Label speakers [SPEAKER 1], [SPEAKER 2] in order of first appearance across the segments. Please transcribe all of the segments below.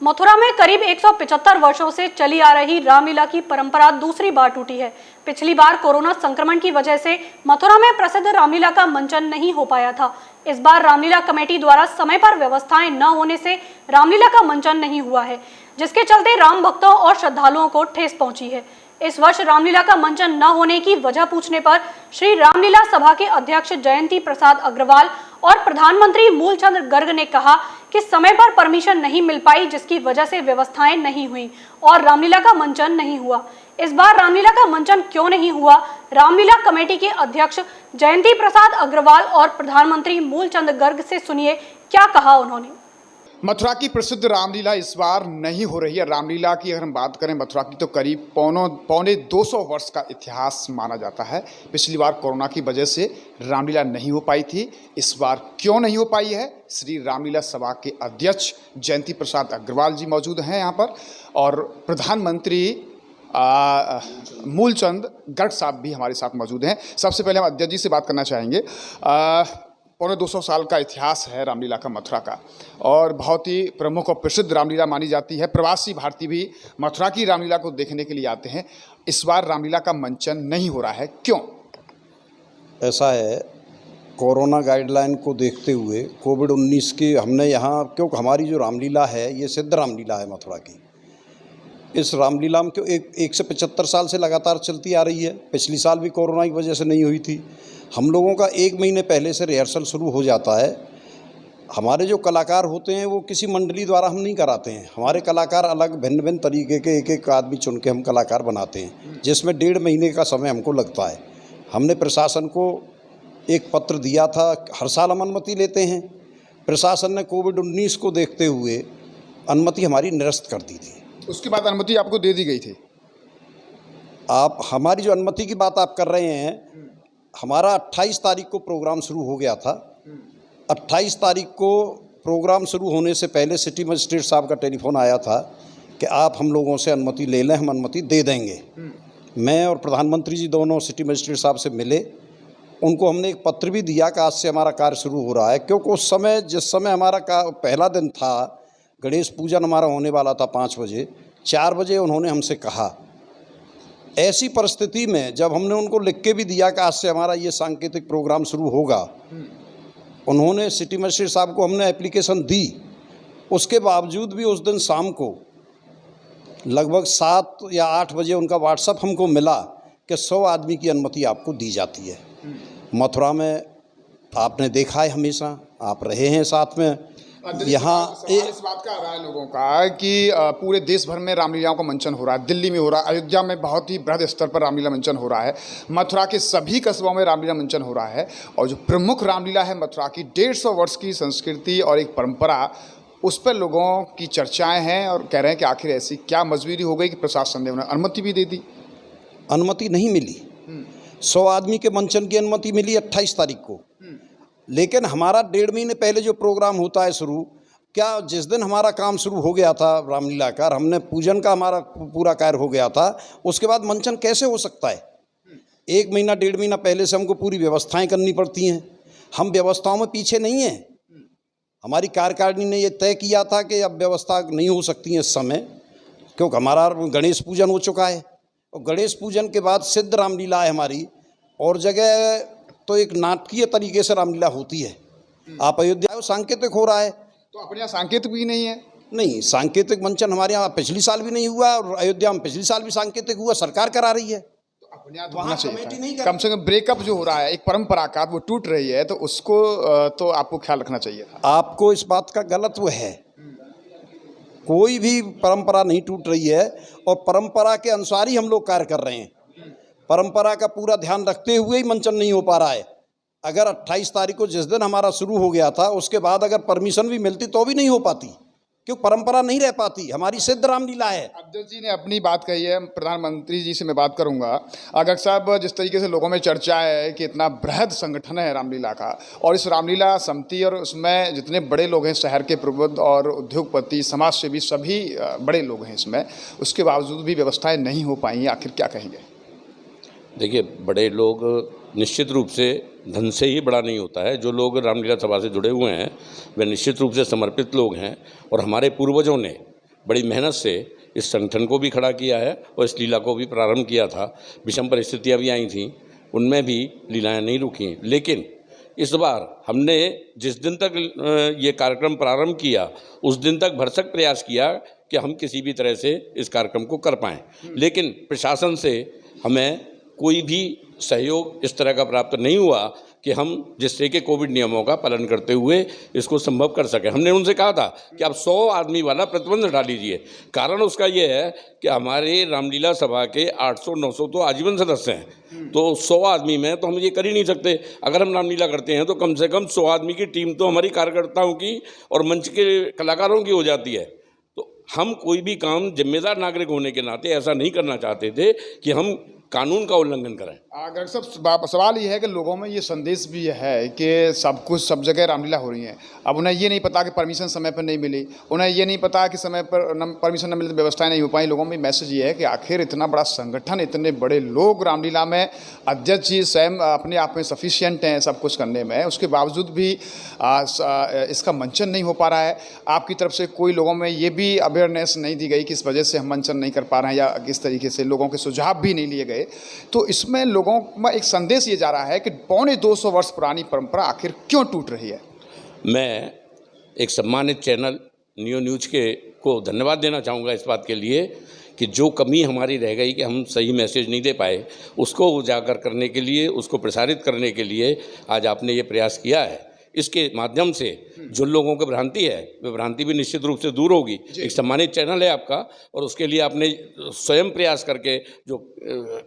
[SPEAKER 1] मथुरा में करीब 175 वर्षों से चली आ रही रामलीला की परंपरा दूसरी बार टूटी है। पिछली बार कोरोना संक्रमण की वजह से मथुरा में प्रसिद्ध रामलीला का मंचन नहीं हो पाया था। इस बार रामलीला कमेटी द्वारा समय पर व्यवस्थाएं न होने से रामलीला का मंचन नहीं हुआ है, जिसके चलते राम भक्तों और श्रद्धालुओं को ठेस पहुंची है। इस वर्ष रामलीला का मंचन न होने की वजह पूछने पर श्री रामलीला सभा के अध्यक्ष जयंती प्रसाद अग्रवाल और प्रधानमंत्री मूलचंद गर्ग ने कहा कि समय पर परमिशन नहीं मिल पाई, जिसकी वजह से व्यवस्थाएं नहीं हुई और रामलीला का मंचन नहीं हुआ। इस बार रामलीला का मंचन क्यों नहीं हुआ, रामलीला कमेटी के अध्यक्ष जयंती प्रसाद अग्रवाल और प्रधानमंत्री मूलचंद गर्ग से सुनिए क्या कहा उन्होंने।
[SPEAKER 2] मथुरा की प्रसिद्ध रामलीला इस बार नहीं हो रही है। रामलीला की अगर हम बात करें मथुरा की तो करीब पौने 200 वर्ष का इतिहास माना जाता है। पिछली बार कोरोना की वजह से रामलीला नहीं हो पाई थी। इस बार क्यों नहीं हो पाई है, श्री रामलीला सभा के अध्यक्ष जयंती प्रसाद अग्रवाल जी मौजूद हैं यहाँ पर और प्रधानमंत्री मूलचंद गर्ग साहब भी हमारे साथ मौजूद हैं। सबसे पहले हम अध्यक्ष जी से बात करना चाहेंगे। पौने 200 साल का इतिहास है रामलीला का मथुरा का और बहुत ही प्रमुख और प्रसिद्ध रामलीला मानी जाती है। प्रवासी भारतीय भी मथुरा की रामलीला को देखने के लिए आते हैं। इस बार रामलीला का मंचन नहीं हो रहा है, क्यों?
[SPEAKER 3] ऐसा है, कोरोना गाइडलाइन को देखते हुए कोविड-19 के हमने यहाँ, क्योंकि हमारी जो रामलीला है ये सिद्ध रामलीला है मथुरा की। इस रामलीला में क्यों एक से 75 साल से लगातार चलती आ रही है। पिछली साल भी कोरोना की वजह से नहीं हुई थी। हम लोगों का 1 महीने पहले से रिहर्सल शुरू हो जाता है। हमारे जो कलाकार होते हैं वो किसी मंडली द्वारा हम नहीं कराते हैं। हमारे कलाकार अलग भिन्न भिन्न तरीके के एक आदमी चुन के हम कलाकार बनाते हैं, जिसमें 1.5 महीने का समय हमको लगता है। हमने प्रशासन को एक पत्र दिया था, हर साल हम अनुमति लेते हैं। प्रशासन ने कोविड-19 को देखते हुए अनुमति हमारी निरस्त कर दी थी।
[SPEAKER 2] उसके बाद अनुमति आपको दे दी गई थी।
[SPEAKER 3] आप हमारी जो अनुमति की बात आप कर रहे हैं, हमारा 28 तारीख को प्रोग्राम शुरू हो गया था। 28 तारीख को प्रोग्राम शुरू होने से पहले सिटी मजिस्ट्रेट साहब का टेलीफोन आया था कि आप हम लोगों से अनुमति ले लें, हम अनुमति दे देंगे। मैं और प्रधानमंत्री जी दोनों सिटी मजिस्ट्रेट साहब से मिले। उनको हमने एक पत्र भी दिया कि आज से हमारा कार्य शुरू हो रहा है, क्योंकि उस समय जिस समय हमारा पहला दिन था, गणेश पूजन हमारा होने वाला था 5 बजे, 4 बजे उन्होंने हमसे कहा। ऐसी परिस्थिति में जब हमने उनको लिख के भी दिया कि आज से हमारा ये सांकेतिक प्रोग्राम शुरू होगा, उन्होंने सिटी मजिस्ट्रेट साहब को हमने एप्लीकेशन दी। उसके बावजूद भी उस दिन शाम को लगभग 7 या 8 बजे उनका व्हाट्सएप हमको मिला कि 100 आदमी की अनुमति आपको दी जाती है। मथुरा में आपने देखा है, हमेशा आप रहे हैं साथ में। यहाँ
[SPEAKER 2] इस बात का आ रहा है लोगों का कि पूरे देश भर में रामलीलाओं का मंचन हो रहा है। दिल्ली में हो रहा है, अयोध्या में बहुत ही बृहद स्तर पर रामलीला मंचन हो रहा है, मथुरा के सभी कस्बों में रामलीला मंचन हो रहा है। और जो प्रमुख रामलीला है मथुरा की 150 वर्ष की संस्कृति और एक परंपरा, उस पर लोगों की चर्चाएं हैं और कह रहे हैं कि आखिर ऐसी क्या मजबूरी हो गई कि प्रशासन ने उन्हें अनुमति भी दे दी।
[SPEAKER 3] अनुमति नहीं मिली। 100 आदमी के मंचन की अनुमति मिली 28 तारीख को, लेकिन हमारा 1.5 महीने पहले जो प्रोग्राम होता है शुरू, क्या जिस दिन हमारा काम शुरू हो गया था रामलीला का, हमने पूजन का हमारा पूरा कार्य हो गया था, उसके बाद मंचन कैसे हो सकता है? 1 महीना 1.5 महीना पहले से हमको पूरी व्यवस्थाएं करनी पड़ती हैं। हम व्यवस्थाओं में पीछे नहीं हैं। हमारी कार्यकारिणी ने ये तय किया था कि अब व्यवस्था नहीं हो सकती है इस समय, क्योंकि हमारा गणेश पूजन हो चुका है और गणेश पूजन के बाद सिद्ध रामलीला है हमारी। और जगह तो एक नाटकीय तरीके से रामलीला होती है। आप अयोध्या सांकेतिक हो रहा है,
[SPEAKER 2] तो अपने यहाँ सांकेतिक भी नहीं है।
[SPEAKER 3] नहीं, सांकेतिक मंचन हमारे यहाँ पिछली साल भी नहीं हुआ और अयोध्या में पिछली साल भी सांकेतिक हुआ, सरकार करा रही है।
[SPEAKER 2] तो अपने यहाँ होना चाहिए था। कम से कम ब्रेकअप जो हो रहा है एक परंपरा का, वो टूट रही है, तो उसको तो आपको ख्याल रखना चाहिए था।
[SPEAKER 3] आपको इस बात का गलत वो है, कोई भी परंपरा नहीं टूट रही है और परंपरा के अनुसार ही हम लोग कार्य कर रहे हैं। परंपरा का पूरा ध्यान रखते हुए ही मंचन नहीं हो पा रहा है। अगर 28 तारीख को जिस दिन हमारा शुरू हो गया था, उसके बाद अगर परमिशन भी मिलती तो भी नहीं हो पाती, क्यों? परंपरा नहीं रह पाती। हमारी सिद्ध रामलीला है।
[SPEAKER 2] अध्यक्ष जी ने अपनी बात कही है, प्रधानमंत्री जी से मैं बात करूंगा। अगर साहब, जिस तरीके से लोगों में चर्चा है कि इतना बृहद संगठन है रामलीला का, और इस रामलीला समिति और उसमें जितने बड़े लोग हैं, शहर के प्रबुद्ध और उद्योगपति, समाज सेवी, सभी बड़े लोग हैं इसमें, उसके बावजूद भी व्यवस्थाएं नहीं हो पाई, आखिर क्या कहेंगे?
[SPEAKER 4] देखिए, बड़े लोग निश्चित रूप से धन से ही बड़ा नहीं होता है। जो लोग रामलीला सभा से जुड़े हुए हैं वे निश्चित रूप से समर्पित लोग हैं और हमारे पूर्वजों ने बड़ी मेहनत से इस संगठन को भी खड़ा किया है और इस लीला को भी प्रारंभ किया था। विषम परिस्थितियाँ भी आई थीं, उनमें भी लीलाएँ नहीं रुकी, लेकिन इस बार हमने जिस दिन तक ये कार्यक्रम प्रारंभ किया उस दिन तक भरसक प्रयास किया कि हम किसी भी तरह से इस कार्यक्रम को कर पाएँ, लेकिन प्रशासन से हमें कोई भी सहयोग इस तरह का प्राप्त नहीं हुआ कि हम जिससे कि कोविड नियमों का पालन करते हुए इसको संभव कर सकें। हमने उनसे कहा था कि आप 100 आदमी वाला प्रतिबंध हटा लीजिए। कारण उसका ये है कि हमारे रामलीला सभा के 800-900 तो आजीवन सदस्य हैं, तो 100 आदमी में तो हम ये कर ही नहीं सकते। अगर हम रामलीला करते हैं तो कम से कम 100 आदमी की टीम तो हमारी कार्यकर्ताओं की और मंच के कलाकारों की हो जाती है। तो हम कोई भी काम जिम्मेदार नागरिक होने के नाते ऐसा नहीं करना चाहते थे कि हम कानून का उल्लंघन करें।
[SPEAKER 2] अगर सब सवाल ये है कि लोगों में ये संदेश भी है कि सब कुछ सब जगह रामलीला हो रही है। अब उन्हें ये नहीं पता कि परमिशन समय पर नहीं मिली, उन्हें ये नहीं पता कि समय पर परमिशन न मिले तो व्यवस्थाएं नहीं हो पाई। लोगों में मैसेज ये है कि आखिर इतना बड़ा संगठन, इतने बड़े लोग रामलीला में, अध्यक्ष जी स्वयं अपने आप में सफिशिएंट हैं सब कुछ करने में, उसके बावजूद भी इसका मंचन नहीं हो पा रहा है। आपकी तरफ से कोई लोगों में ये भी अवेयरनेस नहीं दी गई कि इस वजह से हम मंचन नहीं कर पा रहे हैं, या किस तरीके से लोगों के सुझाव भी नहीं लिए गए। तो इसमें लोगों में एक संदेश ये जा रहा है कि 250 वर्ष पुरानी परंपरा आखिर क्यों टूट रही है।
[SPEAKER 4] मैं एक सम्मानित चैनल नियो न्यूज़ के को धन्यवाद देना चाहूँगा इस बात के लिए कि जो कमी हमारी रह गई कि हम सही मैसेज नहीं दे पाए, उसको उजागर करने के लिए, उसको प्रसारित करने के लिए आज आपने ये प्रयास किया है। इसके माध्यम से जो लोगों को भ्रांति है वह भ्रांति भी निश्चित रूप से दूर होगी। एक सम्मानित चैनल है आपका और उसके लिए आपने स्वयं प्रयास करके जो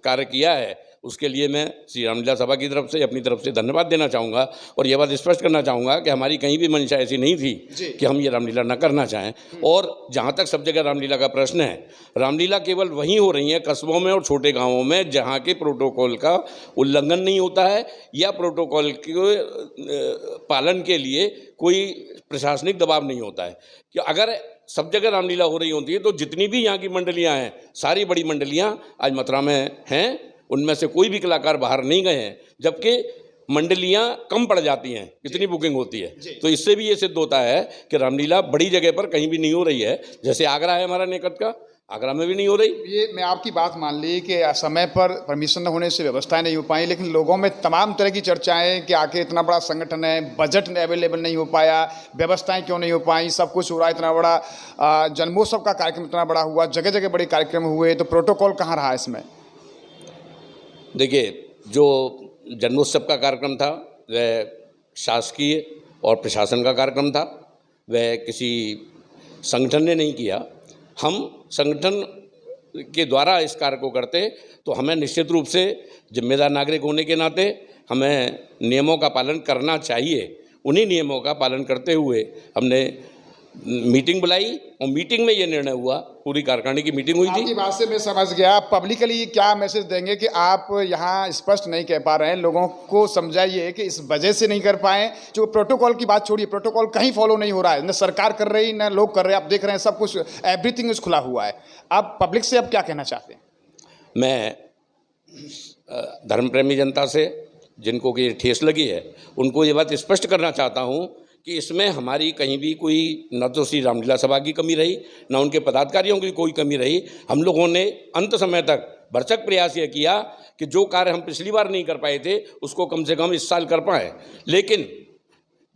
[SPEAKER 4] कार्य किया है उसके लिए मैं श्री रामलीला सभा की तरफ से, अपनी तरफ से धन्यवाद देना चाहूँगा। और यह बात स्पष्ट करना चाहूँगा कि हमारी कहीं भी मंशा ऐसी नहीं थी कि हम ये रामलीला न करना चाहें। और जहाँ तक सब जगह रामलीला का प्रश्न है, रामलीला केवल वहीं हो रही है कस्बों में और छोटे गाँवों में जहाँ के प्रोटोकॉल का उल्लंघन नहीं होता है या प्रोटोकॉल के पालन के लिए कोई प्रशासनिक दबाव नहीं होता है। कि अगर सब जगह रामलीला हो रही होती है तो जितनी भी यहाँ की मंडलियाँ हैं, सारी बड़ी मंडलियाँ आज मथुरा में हैं, उनमें से कोई भी कलाकार बाहर नहीं गए हैं, जबकि मंडलियाँ कम पड़ जाती हैं, इतनी बुकिंग होती है। तो इससे भी ये सिद्ध होता है कि रामलीला बड़ी जगह पर कहीं भी नहीं हो रही है। जैसे आगरा है हमारा निकट का, आगरा में भी नहीं हो रही।
[SPEAKER 2] ये मैं आपकी बात मान ली कि समय पर परमिशन न होने से व्यवस्थाएं नहीं हो पाई, लेकिन लोगों में तमाम तरह की चर्चाएं कि आखिर इतना बड़ा संगठन है, बजट अवेलेबल नहीं हो पाया, व्यवस्थाएं क्यों नहीं हो पाई, सब कुछ हो रहा है, इतना बड़ा जन्मोत्सव का कार्यक्रम इतना बड़ा हुआ, जगह जगह बड़े कार्यक्रम हुए, तो प्रोटोकॉल कहाँ रहा इसमें?
[SPEAKER 4] देखिए, जो जन्मोत्सव का कार्यक्रम था वह शासकीय और प्रशासन का कार्यक्रम था, वह किसी संगठन ने नहीं किया। हम संगठन के द्वारा इस कार्य को करते तो हमें निश्चित रूप से जिम्मेदार नागरिक होने के नाते हमें नियमों का पालन करना चाहिए। उन्हीं नियमों का पालन करते हुए हमने मीटिंग बुलाई और मीटिंग में ये निर्णय हुआ, पूरी कार्यकारिणी की मीटिंग हुई थी।
[SPEAKER 2] आपकी बात से मैं समझ गया। पब्लिकली क्या मैसेज देंगे कि आप यहाँ स्पष्ट नहीं कह पा रहे हैं, लोगों को समझाइए कि इस वजह से नहीं कर पाए, जो प्रोटोकॉल की बात छोड़िए, प्रोटोकॉल कहीं फॉलो नहीं हो रहा है, न सरकार कर रही न लोग कर रहे हैं, आप देख रहे हैं सब कुछ, एवरीथिंग इज खुला हुआ है। आप पब्लिक से अब क्या कहना चाहते हैं?
[SPEAKER 4] मैं धर्मप्रेमी जनता से, जिनको कि ठेस लगी है, उनको ये बात स्पष्ट करना चाहता हूँ कि इसमें हमारी कहीं भी कोई न तो श्री रामलीला सभा की कमी रही, न उनके पदाधिकारियों की कोई कमी रही। हम लोगों ने अंत समय तक भरसक प्रयास यह किया कि जो कार्य हम पिछली बार नहीं कर पाए थे उसको कम से कम इस साल कर पाएँ। लेकिन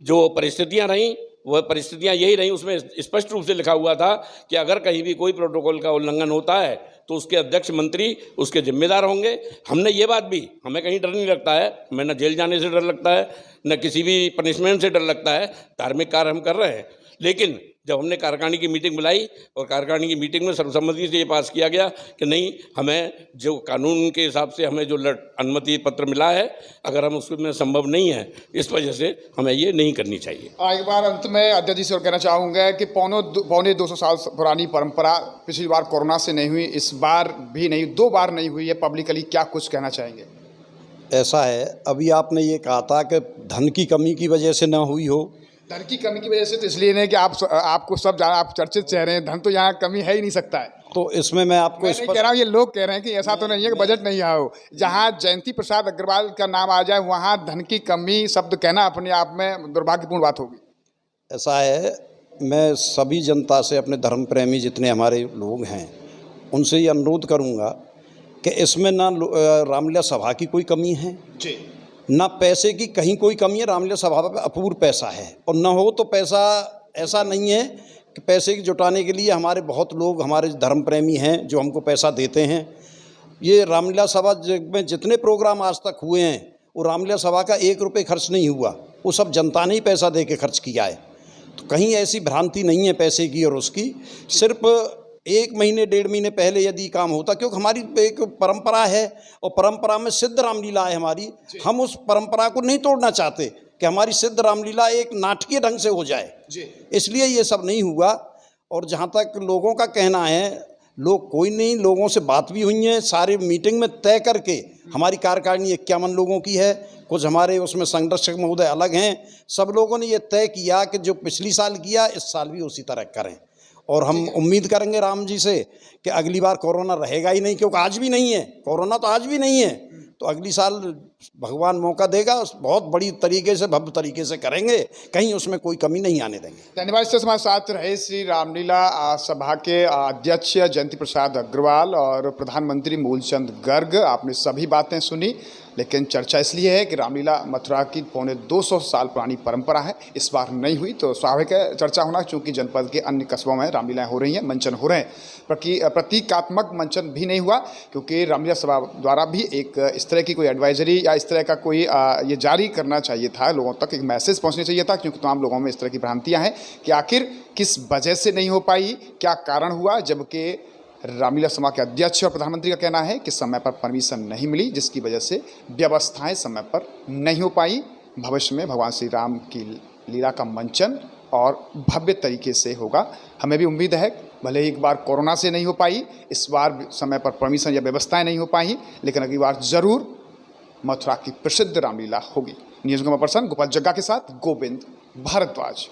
[SPEAKER 4] जो परिस्थितियाँ रहीं वह परिस्थितियाँ यही रहीं, उसमें स्पष्ट रूप से लिखा हुआ था कि अगर कहीं भी कोई प्रोटोकॉल का उल्लंघन होता है तो उसके अध्यक्ष मंत्री उसके जिम्मेदार होंगे। हमने ये बात भी, हमें कहीं डर नहीं लगता है, हमें न जेल जाने से डर लगता है, न किसी भी पनिशमेंट से डर लगता है। धार्मिक कार्य हम कर रहे हैं, लेकिन जब हमने कार्यकारिणी की मीटिंग बुलाई और कार्यकारिणी की मीटिंग में सर्वसम्मति से ये पास किया गया कि नहीं, हमें जो कानून के हिसाब से हमें जो अनुमति पत्र मिला है, अगर हम उसमें संभव नहीं है, इस वजह से हमें ये नहीं करनी चाहिए।
[SPEAKER 2] एक बार अंत में अध्यक्ष जी से और कहना चाहूँगा कि 250 साल पुरानी परंपरा पिछली बार कोरोना से नहीं हुई, इस बार भी नहीं, 2 बार नहीं हुई है, पब्लिकली क्या कुछ कहना चाहेंगे?
[SPEAKER 3] ऐसा है, अभी आपने ये कहा था कि धन की कमी की वजह से ना हुई हो।
[SPEAKER 2] धन की कमी की वजह से तो इसलिए नहीं कि आपको सब जाना, आप चर्चित चेहरे हैं, धन तो यहाँ कमी है ही नहीं सकता है।
[SPEAKER 3] तो इसमें मैं आपको
[SPEAKER 2] मैं नहीं कह रहा हूँ, ये लोग कह रहे हैं कि ऐसा तो नहीं है कि बजट नहीं आया हो। जहाँ जयंती प्रसाद अग्रवाल का नाम आ जाए वहाँ धन की कमी शब्द कहना अपने आप में दुर्भाग्यपूर्ण बात होगी।
[SPEAKER 3] ऐसा है, मैं सभी जनता से, अपने धर्म प्रेमी जितने हमारे लोग हैं, उनसे ये अनुरोध करूँगा कि इसमें ना रामलीला सभा की कोई कमी है
[SPEAKER 2] जी,
[SPEAKER 3] ना पैसे की कहीं कोई कमी है। रामलीला सभा पे अपूर्व पैसा है, और न हो तो पैसा ऐसा नहीं है कि पैसे की जुटाने के लिए हमारे बहुत लोग, हमारे धर्म प्रेमी हैं जो हमको पैसा देते हैं। ये रामलीला सभा में जितने प्रोग्राम आज तक हुए हैं, वो रामलीला सभा का 1 रुपये खर्च नहीं हुआ, वो सब जनता ने ही पैसा दे के खर्च किया है। तो कहीं ऐसी भ्रांति नहीं है पैसे की और उसकी। सिर्फ 1 महीने 1.5 महीने पहले यदि काम होता, क्योंकि हमारी एक परंपरा है और परंपरा में सिद्ध रामलीला है हमारी, हम उस परंपरा को नहीं तोड़ना चाहते कि हमारी सिद्ध रामलीला एक नाटकीय ढंग से हो जाए, इसलिए ये सब नहीं हुआ। और जहाँ तक लोगों का कहना है, लोग कोई नहीं, लोगों से बात भी हुई है, सारे मीटिंग में तय करके, हमारी कार्यकारिणी 51 लोगों की है, कुछ हमारे उसमें संरक्षक महोदय अलग हैं, सब लोगों ने ये तय किया कि जो पिछली साल किया इस साल भी उसी तरह करें। और हम उम्मीद करेंगे राम जी से कि अगली बार कोरोना रहेगा ही नहीं, क्योंकि आज भी नहीं है कोरोना, तो आज भी नहीं है, तो अगली साल भगवान मौका देगा, बहुत बड़ी तरीके से, भव्य तरीके से करेंगे, कहीं उसमें कोई कमी नहीं आने देंगे।
[SPEAKER 2] धन्यवाद। इससे हमारे साथ रहे श्री रामलीला सभा के अध्यक्ष जयंती प्रसाद अग्रवाल और प्रधानमंत्री मूलचंद गर्ग। आपने सभी बातें सुनी, लेकिन चर्चा इसलिए है कि रामलीला मथुरा की पौने 200 साल पुरानी परंपरा है, इस बार नहीं हुई, तो स्वाभाविक है चर्चा होना, क्योंकि जनपद के अन्य कस्बों में रामलीलाएँ हो रही हैं, मंचन हो रहे हैं। प्रतीकात्मक मंचन भी नहीं हुआ, क्योंकि रामलीला सभा द्वारा भी एक इस तरह की कोई एडवाइजरी या इस तरह का कोई ये जारी करना चाहिए था, लोगों तक एक मैसेज पहुंचना चाहिए था, क्योंकि तमाम लोगों में इस तरह की भ्रांतियां हैं कि आखिर किस वजह से नहीं हो पाई, क्या कारण हुआ, जबकि रामलीला सभा के अध्यक्ष और प्रधानमंत्री का कहना है कि समय पर परमिशन नहीं मिली, जिसकी वजह से व्यवस्थाएं समय पर नहीं हो पाई। भविष्य में भगवान श्री राम की लीला का मंचन और भव्य तरीके से होगा। हमें भी उम्मीद है, भले ही एक बार कोरोना से नहीं हो पाई, इस बार समय पर परमिशन या व्यवस्थाएं नहीं हो पाई, लेकिन अगली बार जरूर मथुरा की प्रसिद्ध रामलीला होगी। न्यूज़ पर्सन गोपाल जग्गा के साथ गोविंद भारद्वाज।